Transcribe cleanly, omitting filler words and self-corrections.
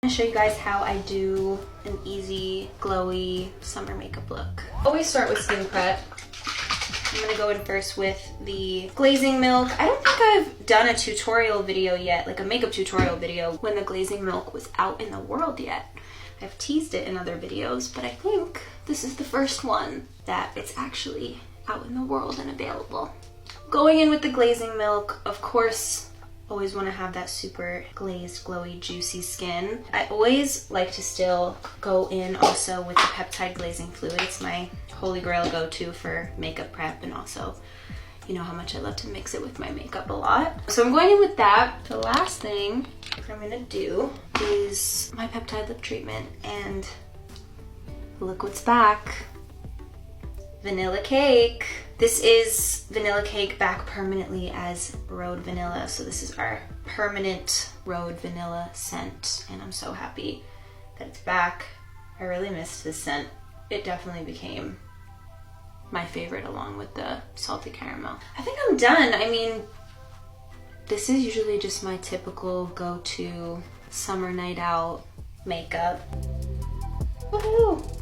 I'm gonna show you guys how I do an easy, glowy summer makeup look. Always start with skin prep. I'm gonna go in first with the glazing milk. I don't think I've done a tutorial video yet, like a makeup tutorial video, when the glazing milk was out in the world yet. I've teased it in other videos, but I think this is the first one that it's actually out in the world and available. Going in with the glazing milk, of course, always want to have that super glazed, glowy, juicy skin. I always like to still go in also with the peptide glazing fluid. It's my holy grail go-to for makeup prep, and also, you know how much I love to mix it with my makeup a lot. So I'm going in with that. The last thing I'm gonna do is my peptide lip treatment, and look what's back. Vanilla cake. This is vanilla cake back permanently as Rhode Vanilla. So this is our permanent Rhode Vanilla scent, and I'm so happy that it's back. I really missed this scent. It definitely became my favorite along with the salted caramel. I think I'm done. I mean, this is usually just my typical go-to summer night out makeup. Woohoo!